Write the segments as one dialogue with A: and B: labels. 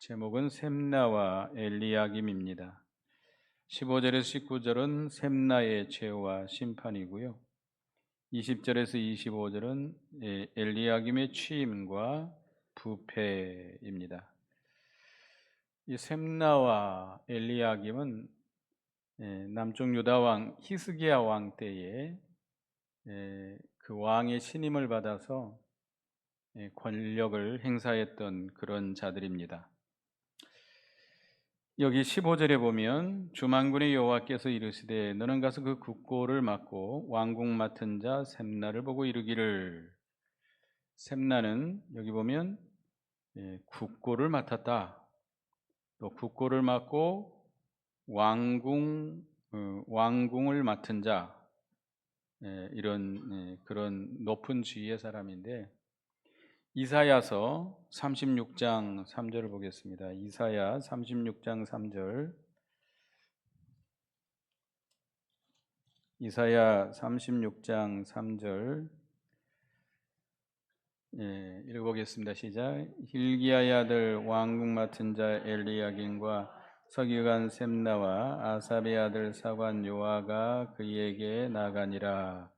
A: 제목은 셈나와 엘리야김입니다. 15절에서 19절은 셈나의 죄와 심판이고요. 20절에서 25절은 엘리야김의 취임과 부패입니다. 이 셈나와 엘리야김은 남쪽 유다 왕 히스기야 왕 때에 그 왕의 신임을 받아서 권력을 행사했던 그런 자들입니다. 여기 15절에 보면 주만군의 여호와께서 이르시되 너는 가서 그 국고를 맡고 왕궁 맡은 자 셈나를 보고 이르기를. 셈나는 여기 보면 국고를 맡았다. 또 국고를 맡고 왕궁을 맡은 자, 이런 그런 높은 지위의 사람인데, 이사야서 36장 3절을 보겠습니다. 이사야 36장 3절. 이사야 36장 3절 읽어보겠습니다. 시작. hil기야의 아들 왕궁 맡은 자 엘리야김과 서기관 셈나와 아삽의 아들 사관 요아가 그에게 나가니라.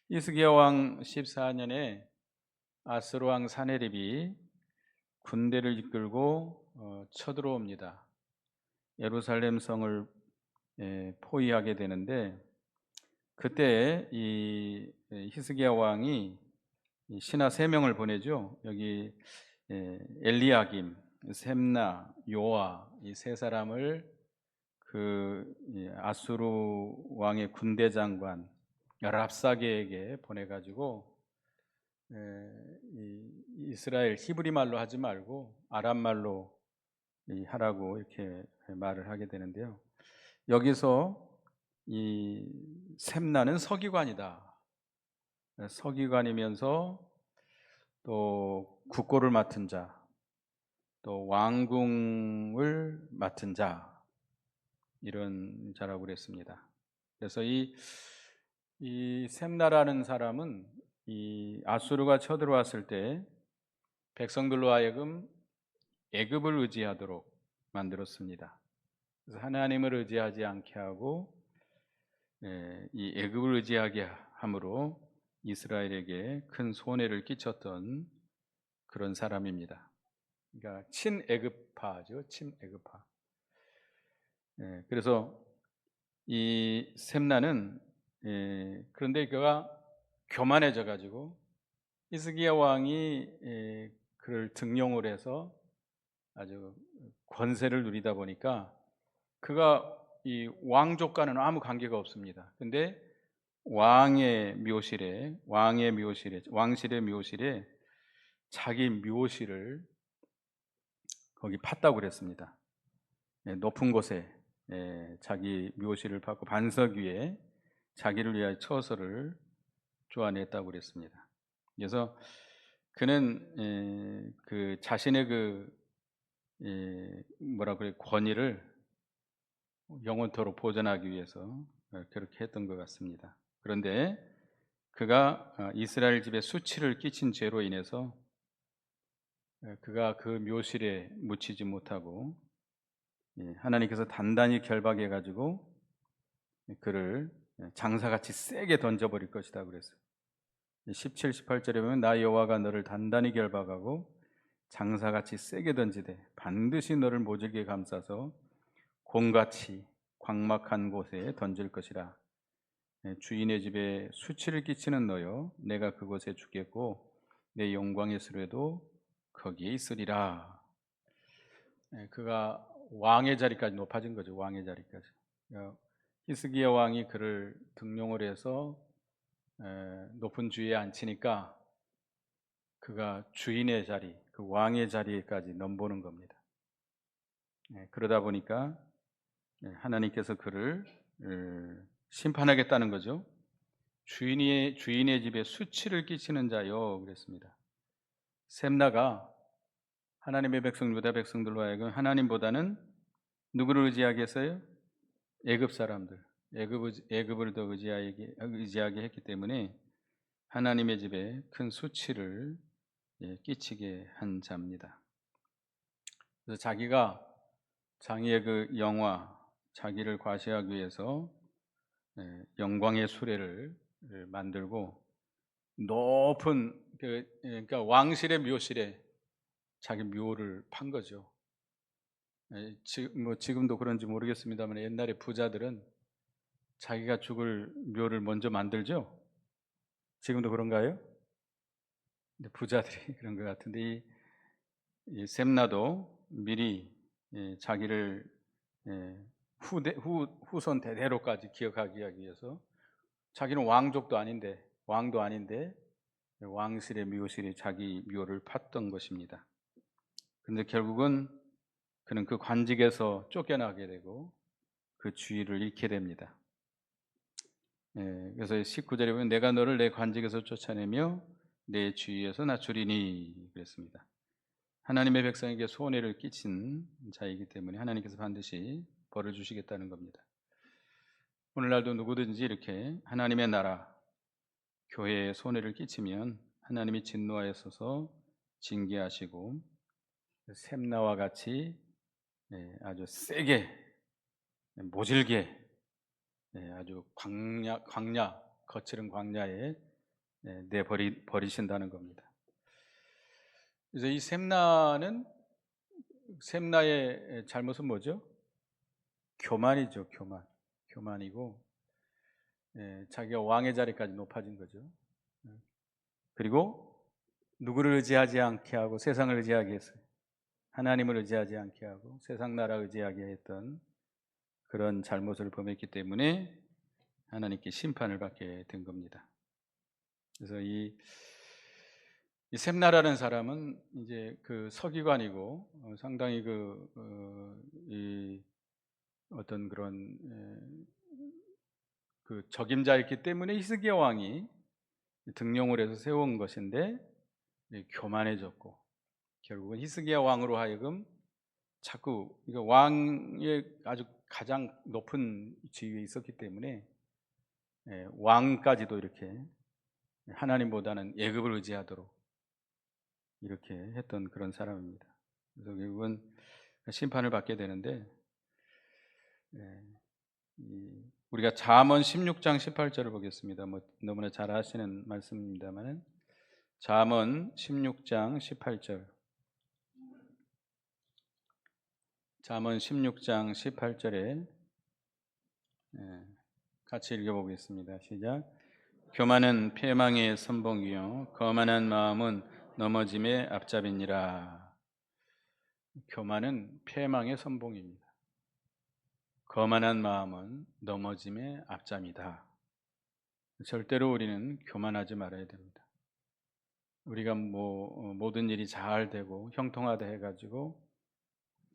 A: 히스기야 왕 14년에 아스로 왕 사네립이 군대를 이끌고 쳐들어옵니다. 예루살렘 성을 포위하게 되는데, 그때 이 히스기야 왕이 신하 3명을 보내죠. 여기 엘리야김, 셈나, 요아 이 세 사람을 그 아수르 왕의 군대 장관 랍사게에게 보내가지고 이스라엘 히브리 말로 하지 말고 아람 말로 하라고 이렇게 말을 하게 되는데요. 여기서 이 셈나는 서기관이다. 서기관이면서 또 국고를 맡은 자, 또 왕궁을 맡은 자, 이런 자라고 그랬습니다. 그래서 이 셈나라는 사람은 이 아수르가 쳐들어왔을 때 백성들로 하여금 애굽을 의지하도록 만들었습니다. 그래서 하나님을 의지하지 않게 하고 이 애굽을 의지하게 함으로 이스라엘에게 큰 손해를 끼쳤던 그런 사람입니다. 그러니까 친애굽파죠, 친애굽파. 그래서 이 셈나는 그런데 그가 교만해져 가지고 히스기야 왕이 그를 등용을 해서 아주 권세를 누리다 보니까 그가 이 왕족과는 아무 관계가 없습니다. 근데 왕실의 묘실에 자기 묘실을 거기 팠다고 그랬습니다. 높은 곳에 자기 묘실을 팠고 반석 위에 자기를 위하여 처소를 쪼아냈다고 그랬습니다. 그래서 그는 그 자신의 권위를 영원토록 보존하기 위해서 그렇게 했던 것 같습니다. 그런데 그가 이스라엘 집에 수치를 끼친 죄로 인해서 그가 그 묘실에 묻히지 못하고 하나님께서 단단히 결박해 가지고 그를 장사같이 세게 던져버릴 것이다 그랬어요. 17, 18절에 보면 나 여호와가 너를 단단히 결박하고 장사같이 세게 던지되 반드시 너를 모질게 감싸서 곰같이 광막한 곳에 던질 것이라. 주인의 집에 수치를 끼치는 너여 내가 그곳에 죽겠고 내 영광의 수레도 거기에 있으리라. 그가 왕의 자리까지 높아진 거죠. 왕의 자리까지. 히스기야 왕이 그를 등용을 해서 높은 주위에 앉히니까 그가 주인의 자리, 그 왕의 자리까지 넘보는 겁니다. 그러다 보니까 하나님께서 그를 심판하겠다는 거죠. 주인의 집에 수치를 끼치는 자요 그랬습니다. 셈나가 하나님의 백성 유다 백성들로 하여금 하나님보다는 누구를 의지하게 했어요? 애굽 사람들, 애굽을 더 의지하게 했기 때문에 하나님의 집에 큰 수치를 끼치게 한 자입니다. 그래서 자기가 자기의 그 영화, 자기를 과시하기 위해서 영광의 수레를 만들고 높은 그러니까 왕실의 묘실에 자기 묘를 판 거죠. 지금도 그런지 모르겠습니다만 옛날에 부자들은 자기가 죽을 묘를 먼저 만들죠. 지금도 그런가요? 근데 부자들이 그런 것 같은데 이 셈나도 미리 자기를 후손 대대로까지 기억하기 위해서 자기는 왕도 아닌데 왕실의 묘실에 자기 묘를 팠던 것입니다. 그런데 결국은 그는 그 관직에서 쫓겨나게 되고 그 주의를 잃게 됩니다. 그래서 19절에 보면 내가 너를 내 관직에서 쫓아내며 내 주위에서 낮추리니 그랬습니다. 하나님의 백성에게 손해를 끼친 자이기 때문에 하나님께서 반드시 벌을 주시겠다는 겁니다. 오늘날도 누구든지 이렇게 하나님의 나라, 교회에 손해를 끼치면 하나님이 진노하여서 징계하시고 샘나와 같이 아주 세게 모질게 아주 광야 거칠은 광야에 내버리신다는 겁니다. 그래서 이 샘나의 잘못은 뭐죠? 교만이죠. 교만이고 자기가 왕의 자리까지 높아진 거죠. 그리고 누구를 의지하지 않게 하고 세상을 의지하게 했어요. 하나님을 의지하지 않게 하고 세상 나라 의지하게 했던 그런 잘못을 범했기 때문에 하나님께 심판을 받게 된 겁니다. 그래서 이 셈나라는 사람은 이제 그 서기관이고 상당히 어떤 그런 그 적임자였기 때문에 히스기야 왕이 등용을 해서 세운 것인데 교만해졌고 결국은 히스기야 왕으로 하여금 자꾸 왕의 아주 가장 높은 지위에 있었기 때문에 왕까지도 이렇게 하나님보다는 예급을 의지하도록 이렇게 했던 그런 사람입니다. 그래서 결국은 심판을 받게 되는데 우리가 잠언 16장 18절을 보겠습니다. 너무나 잘 아시는 말씀입니다만은 잠언 16장 18절 잠언 16장 18절에 같이 읽어보겠습니다. 시작. 교만은 패망의 선봉이요 거만한 마음은 넘어짐의 앞잡이니라. 교만은 패망의 선봉입니다. 거만한 마음은 넘어짐의 앞잡이다. 절대로 우리는 교만하지 말아야 됩니다. 우리가 모든 일이 잘 되고 형통하다 해가지고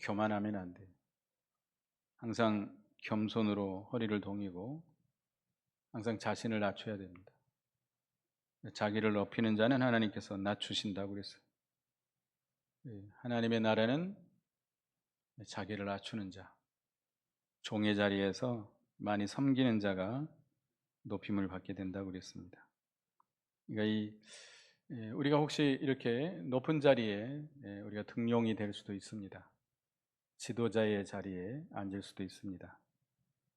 A: 교만하면 안 돼요. 항상 겸손으로 허리를 동이고 항상 자신을 낮춰야 됩니다. 자기를 높이는 자는 하나님께서 낮추신다고 그랬어요. 하나님의 나라는 자기를 낮추는 자, 종의 자리에서 많이 섬기는 자가 높임을 받게 된다고 그랬습니다. 그러니까 우리가 혹시 이렇게 높은 자리에 우리가 등용이 될 수도 있습니다. 지도자의 자리에 앉을 수도 있습니다.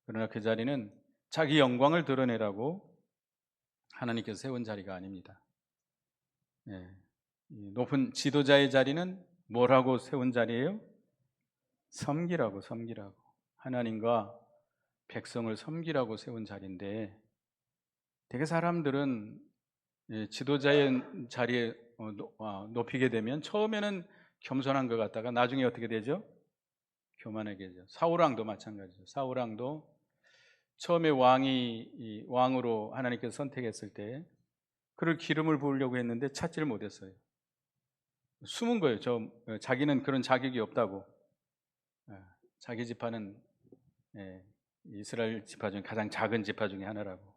A: 그러나 그 자리는 자기 영광을 드러내라고 하나님께서 세운 자리가 아닙니다. 높은 지도자의 자리는 뭐라고 세운 자리예요? 섬기라고. 하나님과 백성을 섬기라고 세운 자리인데 되게 사람들은 지도자의 자리에 높이게 되면 처음에는 겸손한 것 같다가 나중에 어떻게 되죠? 교만하게 되죠. 사울왕도 마찬가지죠. 사울왕도 처음에 왕으로 하나님께서 선택했을 때 그를 기름을 부으려고 했는데 찾지를 못했어요. 숨은 거예요. 자기는 그런 자격이 없다고. 자기 지파는 이스라엘 지파 중에 가장 작은 지파 중에 하나라고.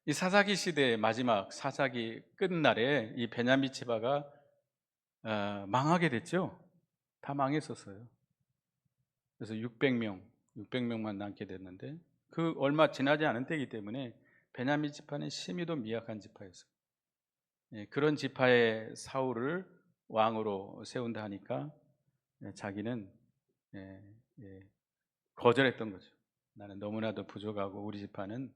A: 이 사사기 시대의 마지막 사사기 끝날에 이 베냐민 지파가 망하게 됐죠. 다 망했었어요. 그래서 600명만 남게 됐는데 그 얼마 지나지 않은 때이기 때문에 베냐민 지파는 심히도 미약한 지파였어요. 그런 지파의 사울을 왕으로 세운다 하니까 자기는 거절했던 거죠. 나는 너무나도 부족하고 우리 지파는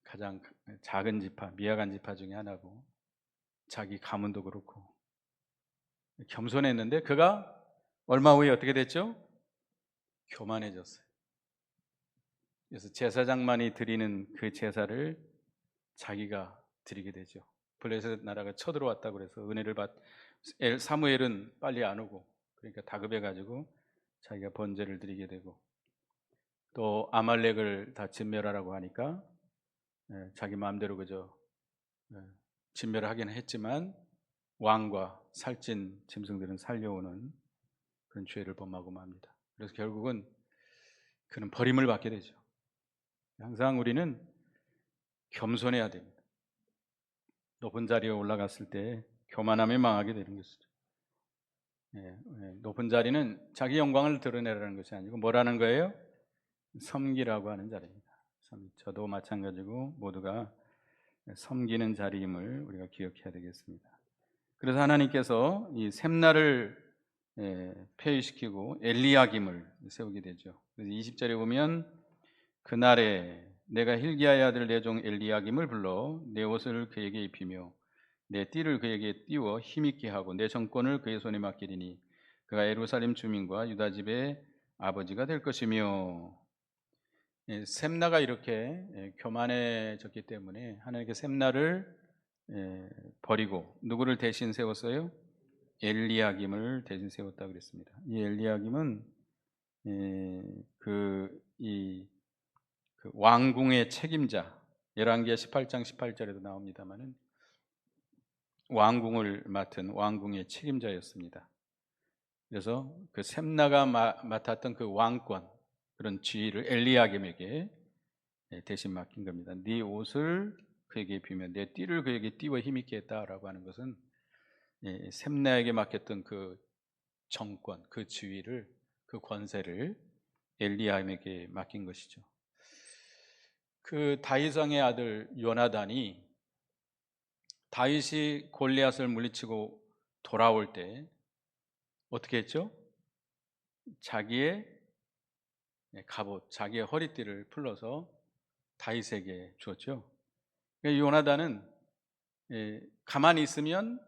A: 가장 작은 지파, 미약한 지파 중에 하나고 자기 가문도 그렇고 겸손했는데 그가 얼마 후에 어떻게 됐죠? 교만해졌어요. 그래서 제사장만이 드리는 그 제사를 자기가 드리게 되죠. 블레셋 나라가 쳐들어왔다고 그래서 은혜를 사무엘은 빨리 안 오고 그러니까 다급해 가지고 자기가 번제를 드리게 되고 또 아말렉을 다 진멸하라고 하니까 자기 마음대로 그저 진멸을 하긴 했지만 왕과 살찐 짐승들은 살려오는 그런 죄를 범하고 맙니다. 그래서 결국은 그는 버림을 받게 되죠. 항상 우리는 겸손해야 됩니다. 높은 자리에 올라갔을 때 교만함에 망하게 되는 것이죠. 높은 자리는 자기 영광을 드러내라는 것이 아니고 뭐라는 거예요? 섬기라고 하는 자리입니다. 저도 마찬가지고 모두가 섬기는 자리임을 우리가 기억해야 되겠습니다. 그래서 하나님께서 이 샘나를 폐위시키고 엘리야김을 세우게 되죠. 그래서 20절에 보면 그날에 내가 hil기야의 아들 내 종 엘리야김을 불러 내 옷을 그에게 입히며 내 띠를 그에게 띄워 힘있게 하고 내 정권을 그의 손에 맡기리니 그가 예루살렘 주민과 유다 집의 아버지가 될 것이며 셈나가 이렇게 교만해졌기 때문에 하나님께 셈나를 버리고 누구를 대신 세웠어요? 엘리야김을 대신 세웠다 그랬습니다. 이 엘리야김은 그 왕궁의 책임자, 열왕기하 18장 18절에도 나옵니다만은 왕궁을 맡은 왕궁의 책임자였습니다. 그래서 그 셈나가 맡았던 그 왕권 그런 지위를 엘리야김에게 대신 맡긴 겁니다. 네 옷을 그에게 입히며 내 띠를 그에게 띄워 힘있게 했다라고 하는 것은 셈나에게 맡겼던 그 정권, 그 지위를, 그 권세를 엘리야김에게 맡긴 것이죠. 그 다윗 왕의 아들 요나단이 다윗이 골리앗을 물리치고 돌아올 때 어떻게 했죠? 자기의 갑옷, 자기의 허리띠를 풀러서 다윗에게 주었죠. 요나단은 가만히 있으면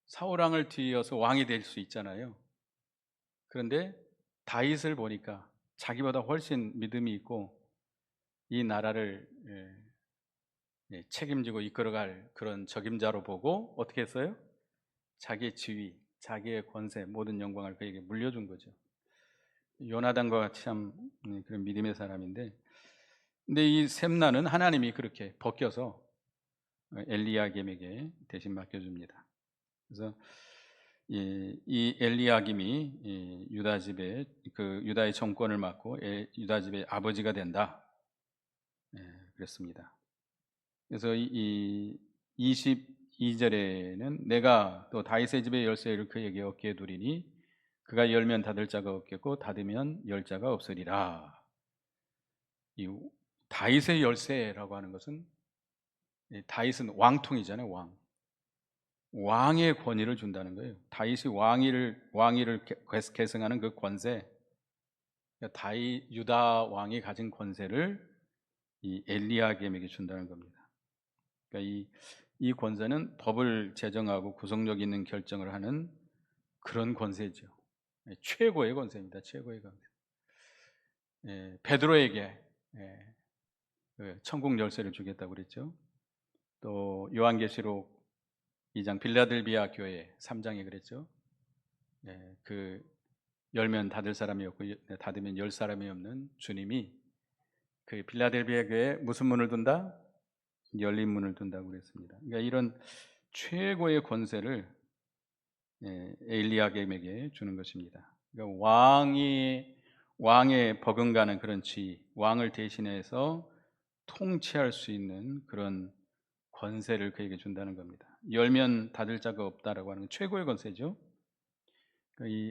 A: 사울 왕을 뒤이어서 왕이 될 수 있잖아요. 그런데 다윗을 보니까 자기보다 훨씬 믿음이 있고 이 나라를 책임지고 이끌어갈 그런 적임자로 보고 어떻게 했어요? 자기의 지위, 자기의 권세, 모든 영광을 그에게 물려준 거죠. 요나단과 같이 참 그런 믿음의 사람인데, 근데 이 셈나는 하나님이 그렇게 벗겨서 엘리야김에게 대신 맡겨줍니다. 그래서 이 엘리야김이 유다 집에 그 유다의 정권을 맡고 유다 집의 아버지가 된다. 그랬습니다. 그래서 이 22절에는 내가 또 다윗의 집의 열쇠를 그에게 어깨에 두리니 그가 열면 닫을 자가 없겠고 닫으면 열 자가 없으리라. 이 다윗의 열쇠라고 하는 것은 다윗은 왕통이잖아요. 왕의 권위를 준다는 거예요. 다윗이 왕위를 계승하는 그 권세, 그러니까 다윗 유다 왕이 가진 권세를 이 엘리야김에게 준다는 겁니다. 그러니까 이 권세는 법을 제정하고 구속력 있는 결정을 하는 그런 권세죠. 최고의 권세입니다. 최고의 권세. 베드로에게 천국 열쇠를 주겠다고 그랬죠. 또 요한계시록 2장 빌라델비아 교회 3장에 그랬죠. 그 열면 닫을 사람이 없고 닫으면 열 사람이 없는 주님이 그 빌라델비아 교회에 무슨 문을 둔다? 열린 문을 둔다고 그랬습니다. 그러니까 이런 최고의 권세를 엘리야김에게 주는 것입니다. 그러니까 왕의 버금가는 그런 지위, 왕을 대신해서 통치할 수 있는 그런 권세를 그에게 준다는 겁니다. 열면 닫을 자가 없다라고 하는 건 최고의 권세죠.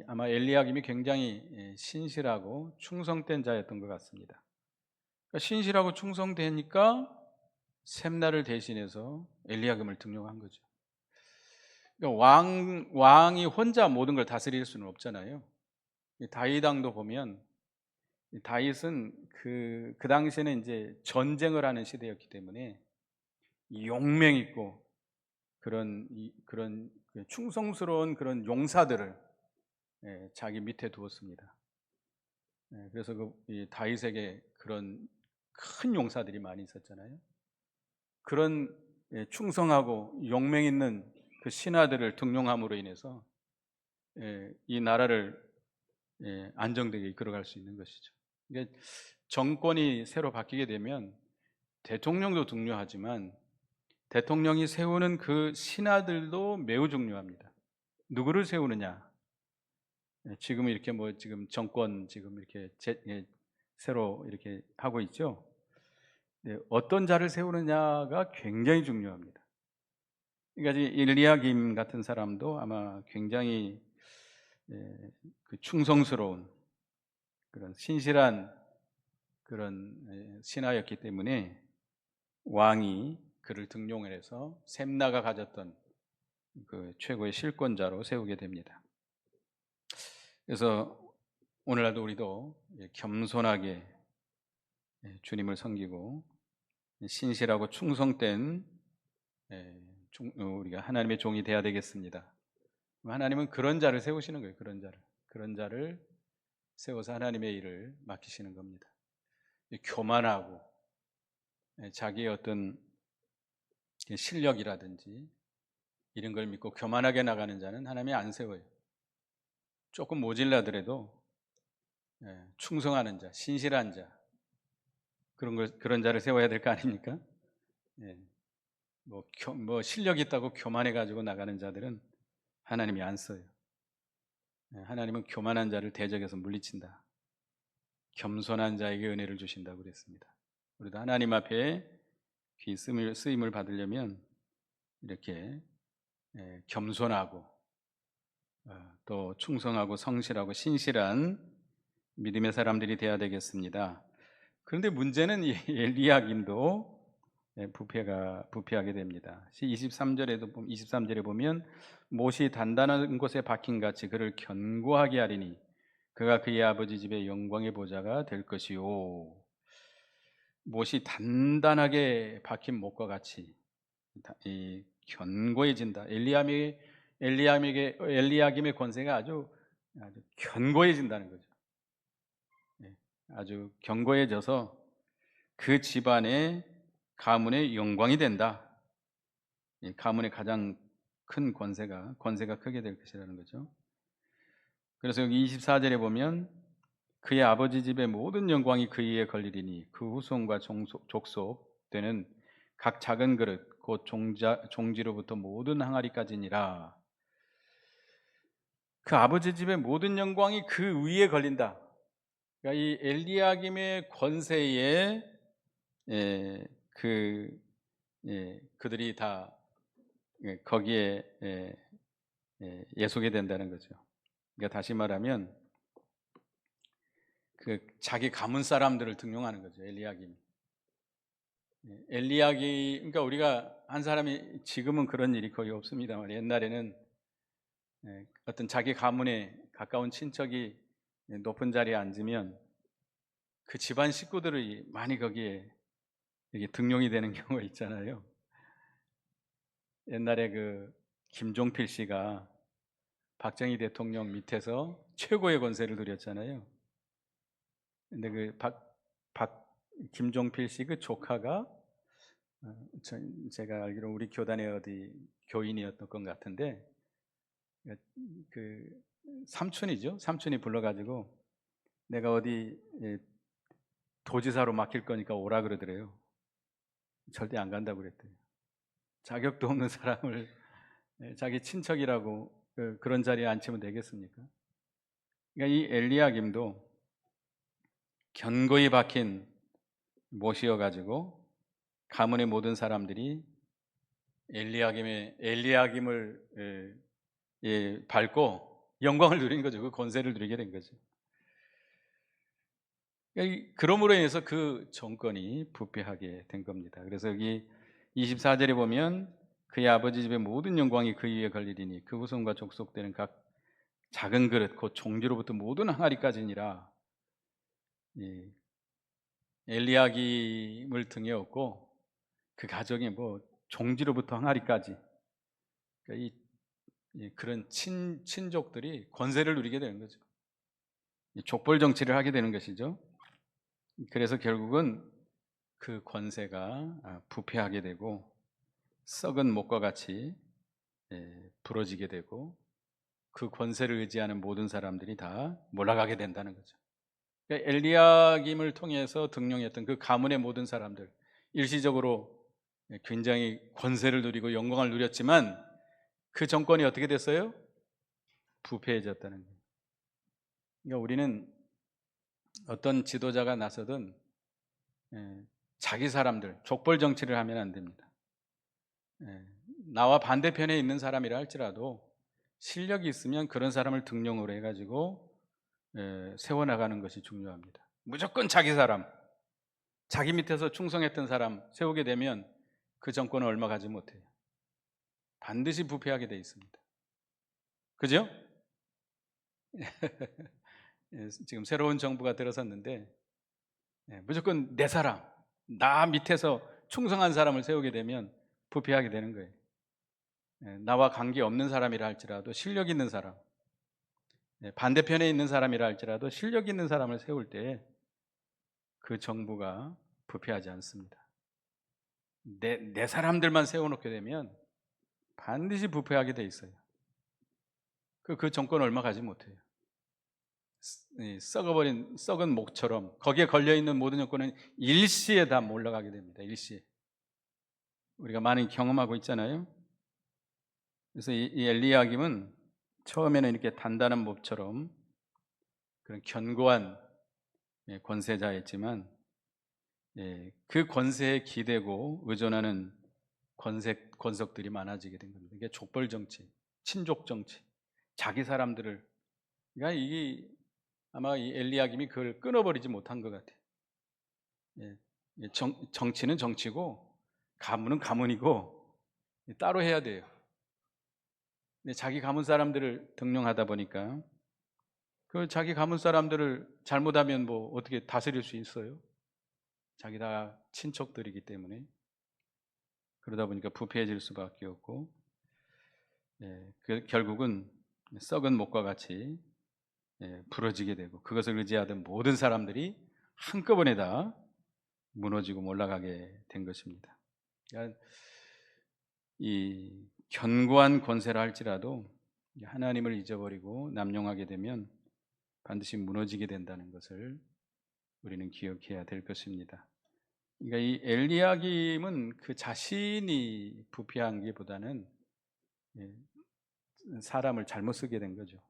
A: 아마 엘리야김이 굉장히 신실하고 충성된 자였던 것 같습니다. 그러니까 신실하고 충성되니까 셈나를 대신해서 엘리야김을 등용한 거죠. 그러니까 왕이 혼자 모든 걸 다스릴 수는 없잖아요. 이 다윗 왕도 보면 이 다윗은 그 당시에는 이제 전쟁을 하는 시대였기 때문에 이 용맹 있고 그런 그 충성스러운 그런 용사들을 자기 밑에 두었습니다. 그래서 이 다윗에게 그런 큰 용사들이 많이 있었잖아요. 그런 충성하고 용맹 있는 그 신하들을 등용함으로 인해서 이 나라를 안정되게 이끌어갈 수 있는 것이죠. 그러니까 정권이 새로 바뀌게 되면 대통령도 중요하지만 대통령이 세우는 그 신하들도 매우 중요합니다. 누구를 세우느냐? 지금 이렇게 지금 정권 지금 이렇게 새로 이렇게 하고 있죠. 어떤 자를 세우느냐가 굉장히 중요합니다. 그러니까 일리야김 같은 사람도 아마 굉장히 그 충성스러운 그런 신실한 그런 신하였기 때문에 왕이 그를 등용해서 셈나가 가졌던 그 최고의 실권자로 세우게 됩니다. 그래서 오늘날도 우리도 겸손하게 주님을 섬기고 신실하고 충성된 우리가 하나님의 종이 되어야 되겠습니다. 하나님은 그런 자를 세우시는 거예요. 그런 자를 세워서 하나님의 일을 맡기시는 겁니다. 교만하고 자기의 어떤 실력이라든지 이런 걸 믿고 교만하게 나가는 자는 하나님이 안 세워요. 조금 모질라더라도 충성하는 자, 신실한 자 그런 자를 세워야 될 거 아닙니까? 뭐 실력 있다고 교만해 가지고 나가는 자들은 하나님이 안 써요. 하나님은 교만한 자를 대적해서 물리친다. 겸손한 자에게 은혜를 주신다고 그랬습니다. 우리도 하나님 앞에 귀 쓰임을 받으려면 이렇게 겸손하고 또 충성하고 성실하고 신실한 믿음의 사람들이 되어야 되겠습니다. 그런데 문제는 이 엘리야김도 부패하게 됩니다. 23절에 보면 못이 단단한 곳에 박힌 같이 그를 견고하게 하리니 그가 그의 아버지 집의 영광의 보좌가 될 것이요. 못이 단단하게 박힌 못과 같이 견고해진다. 엘리야김의 권세가 아주 견고해진다는 거죠. 아주 견고해져서 그 집안의 가문의 영광이 된다. 가문의 가장 큰 권세가 크게 될 것이라는 거죠. 그래서 여기 24절에 보면 그의 아버지 집의 모든 영광이 그 위에 걸리리니 그 후손과 족속 되는 각 작은 그릇 곧 종지로부터 모든 항아리까지니라. 그 아버지 집의 모든 영광이 그 위에 걸린다. 그러니까 이 엘리야김의 권세에 그들이 다 거기에 예속이 된다는 거죠. 그러니까 다시 말하면 그 자기 가문 사람들을 등용하는 거죠. 엘리야김. 그러니까 우리가 한 사람이 지금은 그런 일이 거의 없습니다만 옛날에는 어떤 자기 가문에 가까운 친척이 높은 자리에 앉으면 그 집안 식구들이 많이 거기에 이게 등용이 되는 경우가 있잖아요. 옛날에 그 김종필 씨가 박정희 대통령 밑에서 최고의 권세를 누렸잖아요. 근데 그 김종필 씨 그 조카가 제가 알기로 우리 교단의 어디 교인이었던 것 같은데 그 삼촌이 불러가지고 내가 어디 도지사로 맡길 거니까 오라 그러더래요. 절대 안 간다고 그랬대요. 자격도 없는 사람을 자기 친척이라고 그런 자리에 앉히면 되겠습니까? 그러니까 이 엘리야김도 견고히 박힌 못이어가지고 가문의 모든 사람들이 엘리야김을 밟고 영광을 누린 거죠. 그 권세를 누리게 된 거죠. 그러므로 인해서 그 정권이 부패하게 된 겁니다. 그래서 여기 24절에 보면 그의 아버지 집의 모든 영광이 그 위에 걸리리니 그 후손과 족속되는 각 작은 그릇 곧 종지로부터 모든 항아리까지니라. 이 엘리야김을 등에 업고 그 가정의 뭐 종지로부터 항아리까지, 그러니까 그런 친족들이 권세를 누리게 되는 거죠. 족벌 정치를 하게 되는 것이죠. 그래서 결국은 그 권세가 부패하게 되고 썩은 목과 같이 부러지게 되고 그 권세를 의지하는 모든 사람들이 다 몰락하게 된다는 거죠. 그러니까 엘리야김을 통해서 등용했던 그 가문의 모든 사람들, 일시적으로 굉장히 권세를 누리고 영광을 누렸지만 그 정권이 어떻게 됐어요? 부패해졌다는 거예요. 그러니까 우리는 어떤 지도자가 나서든 자기 사람들, 족벌 정치를 하면 안 됩니다. 나와 반대편에 있는 사람이라 할지라도 실력이 있으면 그런 사람을 등용으로 해가지고 세워나가는 것이 중요합니다. 무조건 자기 사람, 자기 밑에서 충성했던 사람 세우게 되면 그 정권은 얼마 가지 못해요. 반드시 부패하게 돼 있습니다. 그죠? 지금 새로운 정부가 들어섰는데 무조건 내 사람, 나 밑에서 충성한 사람을 세우게 되면 부패하게 되는 거예요. 나와 관계없는 사람이라 할지라도 실력 있는 사람, 반대편에 있는 사람이라 할지라도 실력 있는 사람을 세울 때 그 정부가 부패하지 않습니다. 내 사람들만 세워놓게 되면 반드시 부패하게 돼 있어요. 그 정권 얼마 가지 못해요. 썩어버린 썩은 목처럼 거기에 걸려있는 모든 정권은 일시에 다 몰락하게 됩니다. 일시에. 우리가 많이 경험하고 있잖아요. 그래서 이 엘리야김은 처음에는 이렇게 단단한 몹처럼 그런 견고한 권세자였지만 그 권세에 기대고 의존하는 권석들이 많아지게 된 겁니다. 이게 족벌 정치, 친족 정치, 자기 사람들을, 그러니까 이게 아마 이 엘리야김이 그걸 끊어버리지 못한 것 같아요. 정치는 정치고 가문은 가문이고 따로 해야 돼요. 근데 자기 가문 사람들을 등용하다 보니까 그 자기 가문 사람들을 잘못하면 뭐 어떻게 다스릴 수 있어요? 자기 다 친척들이기 때문에. 그러다 보니까 부패해질 수밖에 없고 결국은 썩은 목과 같이 부러지게 되고 그것을 의지하던 모든 사람들이 한꺼번에 다 무너지고 몰락하게 된 것입니다. 그러니까 이 견고한 권세라 할지라도 하나님을 잊어버리고 남용하게 되면 반드시 무너지게 된다는 것을 우리는 기억해야 될 것입니다. 그러니까 이 엘리야김은 그 자신이 부패한 게보다는 사람을 잘못 쓰게 된 거죠.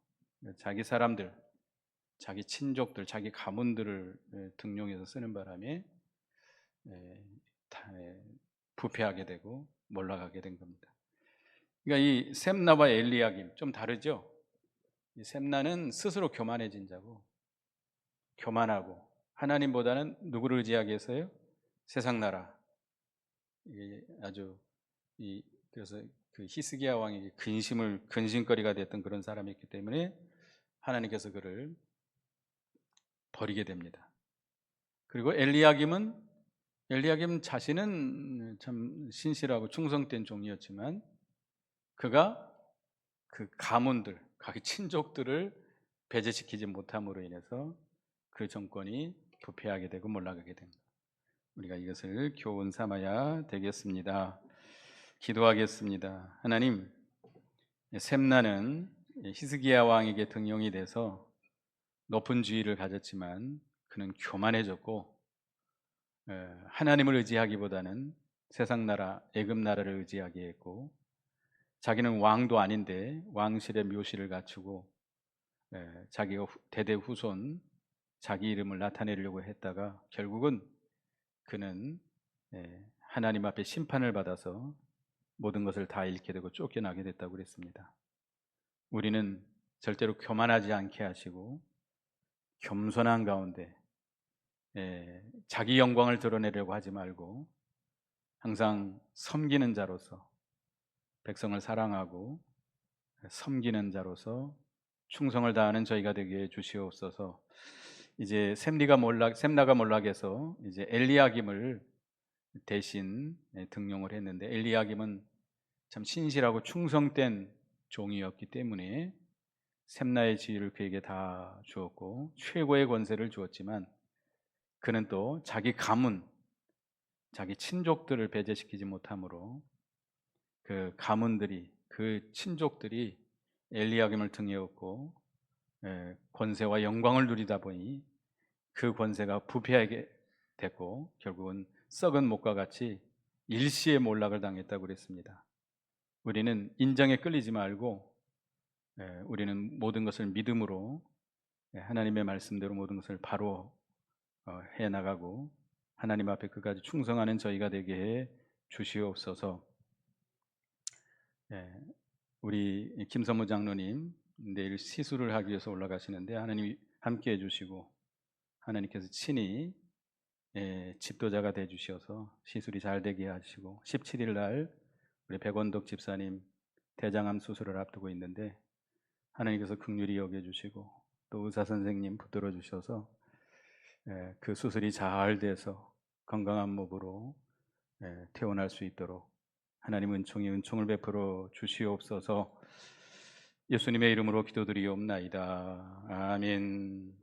A: 자기 사람들, 자기 친족들, 자기 가문들을 등용해서 쓰는 바람에 부패하게 되고 몰락하게 된 겁니다. 그러니까 이 셈나와 엘리야김 좀 다르죠. 이 셈나는 스스로 교만해진 자고 교만하고 하나님보다는 누구를 의지하게 했어요? 세상 나라. 아주 그래서 그 히스기야 왕이 근심거리가 됐던 그런 사람이었기 때문에 하나님께서 그를 버리게 됩니다. 그리고 엘리야김 자신은 참 신실하고 충성된 종이었지만 그가 그 가문들, 각 친족들을 배제시키지 못함으로 인해서 그 정권이 부패하게 되고 몰락하게 됩니다. 우리가 이것을 교훈 삼아야 되겠습니다. 기도하겠습니다. 하나님, 셈나는 히스기야 왕에게 등용이 돼서 높은 지위를 가졌지만 그는 교만해졌고 하나님을 의지하기보다는 세상 나라, 애굽 나라를 의지하게 했고 자기는 왕도 아닌데 왕실의 묘실을 갖추고 자기가 대대 후손 자기 이름을 나타내려고 했다가 결국은 그는 하나님 앞에 심판을 받아서 모든 것을 다 잃게 되고 쫓겨나게 됐다고 그랬습니다. 우리는 절대로 교만하지 않게 하시고 겸손한 가운데 자기 영광을 드러내려고 하지 말고 항상 섬기는 자로서 백성을 사랑하고 섬기는 자로서 충성을 다하는 저희가 되게 해 주시옵소서. 이제 셈나가 몰락에서 이제 엘리야김을 대신 등용을 했는데, 엘리야김은 참 신실하고 충성된 종이었기 때문에 셈나의 지위를 그에게 다 주었고 최고의 권세를 주었지만, 그는 또 자기 가문, 자기 친족들을 배제시키지 못함으로 그 가문들이, 그 친족들이 엘리야김을 등에 업고 권세와 영광을 누리다 보니 그 권세가 부패하게 됐고 결국은 썩은 목과 같이 일시에 몰락을 당했다고 그랬습니다. 우리는 인정에 끌리지 말고 우리는 모든 것을 믿음으로 하나님의 말씀대로 모든 것을 바로 해나가고 하나님 앞에 끝까지 충성하는 저희가 되게 해 주시옵소서. 우리 김선무 장로님 내일 시술을 하기 위해서 올라가시는데 하나님이 함께 해주시고 하나님께서 친히 집도자가 되어 주셔서 시술이 잘 되게 하시고 17일 날 우리 백원덕 집사님 대장암 수술을 앞두고 있는데 하나님께서 긍휼히 여겨주시고 또 의사 선생님 붙들어 주셔서 그 수술이 잘 돼서 건강한 몸으로 퇴원할 수 있도록 하나님 은총을 베풀어 주시옵소서. 예수님의 이름으로 기도드리옵나이다. 아멘.